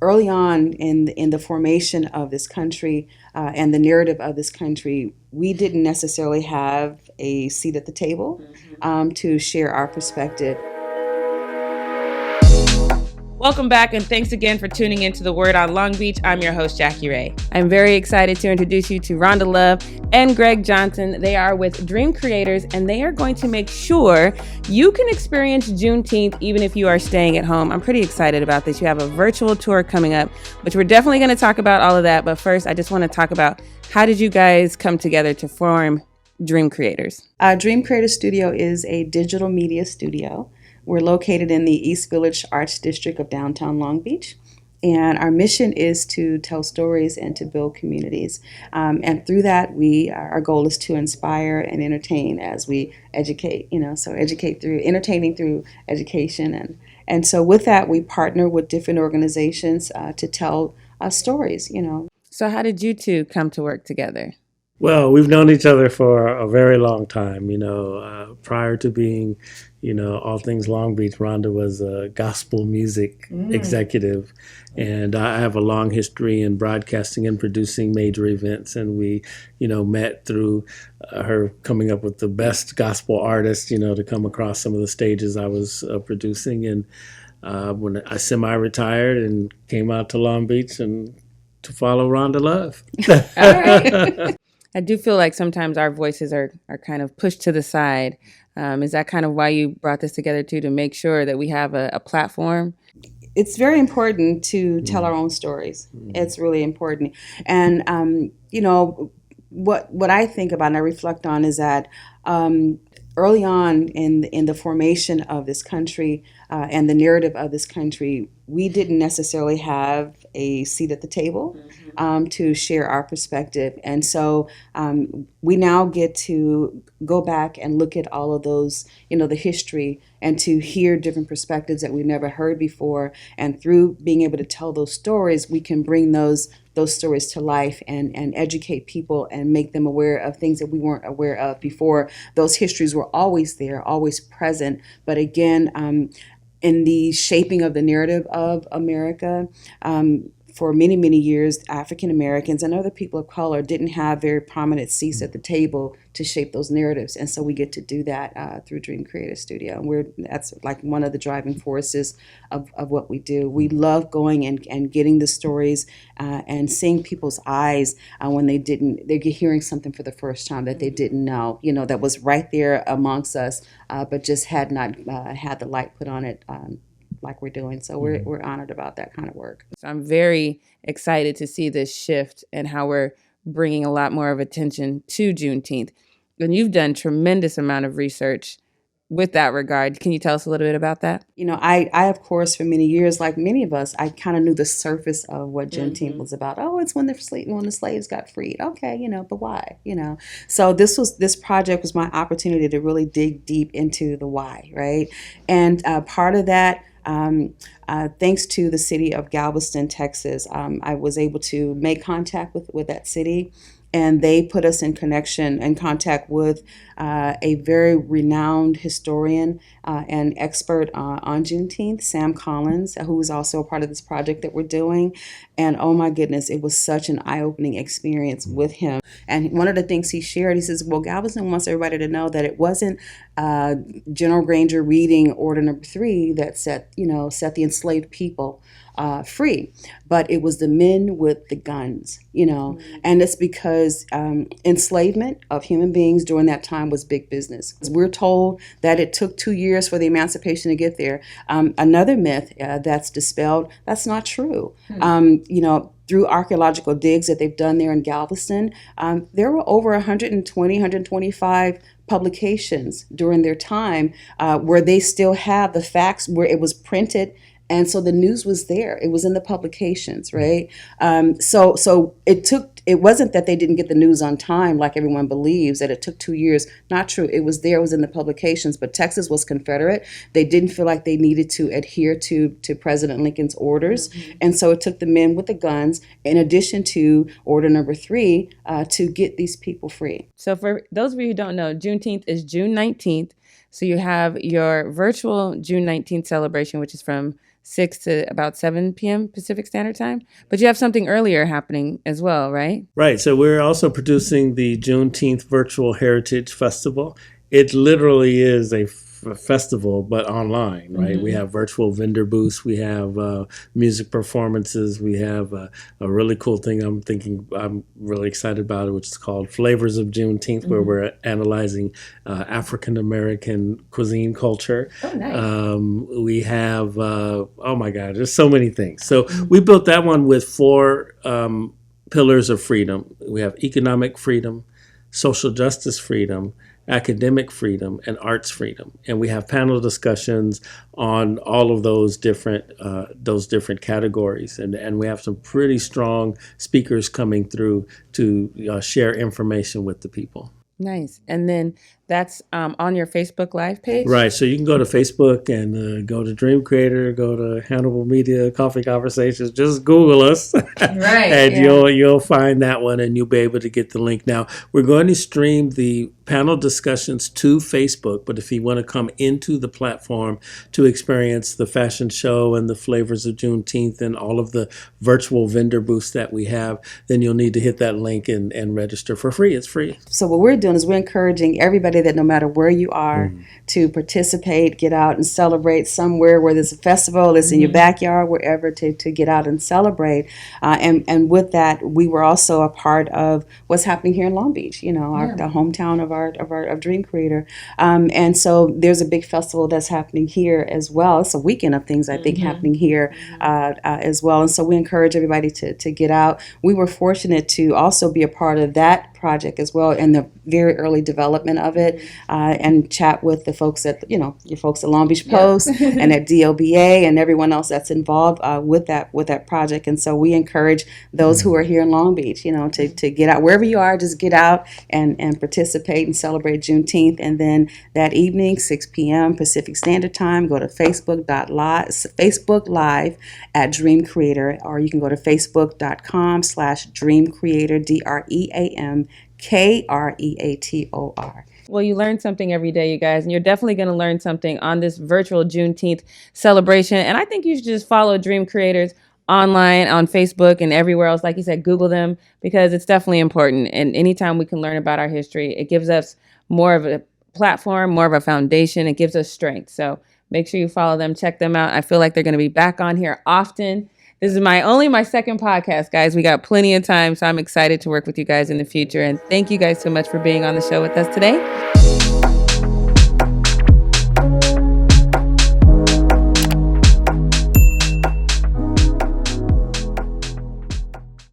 Early on in the formation of this country and the narrative of this country, we didn't necessarily have a seat at the table to share our perspective. Welcome back, and thanks again for tuning into The Word on Long Beach. I'm your host, Jackie Rae. I'm very excited to introduce you to Rhonda Love and Greg Johnson. They are with Dream Creators, and they are going to make sure you can experience Juneteenth even if you are staying at home. I'm pretty excited about this. You have a virtual tour coming up, which we're definitely going to talk about all of that. But first, I just want to talk about how did you guys come together to form Dream Creators? Dream Creator Studio is a digital media studio. We're located in the East Village Arts District of downtown Long Beach. And our mission is to tell stories and to build communities. And through that, our goal is to inspire and entertain as we educate, so educate through entertaining through education. And so with that, we partner with different organizations to tell stories, So how did you two come to work together? Well, we've known each other for a very long time. Prior to being, all things Long Beach, Rhonda was a gospel music executive. And I have a long history in broadcasting and producing major events. And we, met through her coming up with the best gospel artists, to come across some of the stages I was producing. And when I semi-retired and came out to Long Beach and to follow Rhonda Love. All right. I do feel like sometimes our voices are kind of pushed to the side. Is that kind of why you brought this together too, to make sure that we have a platform? It's very important to tell our own stories. It's really important. And, what I think about and I reflect on is that early on in the formation of this country and the narrative of this country, we didn't necessarily have a seat at the table to share our perspective. And so we now get to go back and look at all of those, the history, and to hear different perspectives that we've never heard before. And through being able to tell those stories, we can bring those stories to life and educate people and make them aware of things that we weren't aware of before. Those histories were always there, always present. But again, in the shaping of the narrative of America, for many, many years, African Americans and other people of color didn't have very prominent seats at the table to shape those narratives. And so we get to do that through Dream Creator Studio. And that's like one of the driving forces of what we do. We love going and getting the stories and seeing people's eyes when they're hearing something for the first time that they didn't know, that was right there amongst us, but just had not had the light put on it like we're doing. So we're honored about that kind of work. So I'm very excited to see this shift and how we're bringing a lot more of attention to Juneteenth. And you've done tremendous amount of research with that regard. Can you tell us a little bit about that? I of course, for many years, like many of us, I kind of knew the surface of what Juneteenth was about. Oh, it's when the slaves got freed. Okay, but why? So this project was my opportunity to really dig deep into the why, right? And part of that, thanks to the city of Galveston, Texas, I was able to make contact with that city, and they put us in contact with a very renowned historian and expert on Juneteenth, Sam Collins, who is also a part of this project that we're doing. And oh my goodness, it was such an eye-opening experience with him. And one of the things he shared, he says, well, Galveston wants everybody to know that it wasn't General Granger reading Order Number 3 that set the enslaved people free, but it was the men with the guns, and it's because enslavement of human beings during that time was big business. We're told that it took 2 years for the emancipation to get there. Another myth that's dispelled, that's not true. Through archaeological digs that they've done there in Galveston, there were over 125 publications during their time where they still have the facts, where it was printed. And so the news was there. It was in the publications, right? So it wasn't that they didn't get the news on time, like everyone believes, that it took 2 years. Not true. It was there. It was in the publications. But Texas was Confederate. They didn't feel like they needed to adhere to President Lincoln's orders. And so it took the men with the guns, in addition to Order Number 3, to get these people free. So for those of you who don't know, Juneteenth is June 19th. So you have your virtual June 19th celebration, which is from 6 to about 7 p.m. Pacific Standard Time. But you have something earlier happening as well, right? Right. So we're also producing the Juneteenth Virtual Heritage Festival. It literally is a festival, but online, right? We have virtual vendor booths. We have music performances. We have a really cool thing I'm really excited about it, which is called Flavors of Juneteenth, where we're analyzing African-American cuisine culture. Oh, nice. We have, oh my God, there's so many things. So we built that one with 4 pillars of freedom. We have economic freedom, social justice freedom, academic freedom, and arts freedom. And we have panel discussions on all of those different categories. And we have some pretty strong speakers coming through to share information with the people. Nice. And then that's on your Facebook Live page? Right. So you can go to Facebook and go to Dream Creator, go to Hannibal Media Coffee Conversations. Just Google us, Right? and you'll find that one, and you'll be able to get the link. Now we're going to stream the panel discussions to Facebook, but if you want to come into the platform to experience the fashion show and the flavors of Juneteenth and all of the virtual vendor booths that we have, then you'll need to hit that link and register for free. It's free. So what we're doing is we're encouraging everybody that no matter where you are to participate, get out and celebrate somewhere, where there's a festival, it's in your backyard, wherever, to get out and celebrate. And with that, we were also a part of what's happening here in Long Beach, the hometown of Dream Creator. And so there's a big festival that's happening here as well. It's a weekend of things, I think, happening here as well. And so we encourage everybody to get out. We were fortunate to also be a part of that project as well, in the very early development of it, and chat with the folks at your folks at Long Beach Post and at DLBA and everyone else that's involved with that project. And so we encourage those who are here in Long Beach, to get out wherever you are, just get out and participate and celebrate Juneteenth. And then that evening, 6 p.m. Pacific Standard Time, go to Facebook Live at Dream Creator, or you can go to facebook.com/Dream Creator, DREAMKREATOR. Well, you learn something every day, you guys, and you're definitely going to learn something on this virtual Juneteenth celebration. And I think you should just follow Dream Creators online on Facebook and everywhere else. Like you said, Google them, because it's definitely important. And anytime we can learn about our history, it gives us more of a platform, more of a foundation. It gives us strength. So make sure you follow them, check them out. I feel like they're going to be back on here often. This is only my second podcast, guys. We got plenty of time, so I'm excited to work with you guys in the future. And thank you guys so much for being on the show with us today.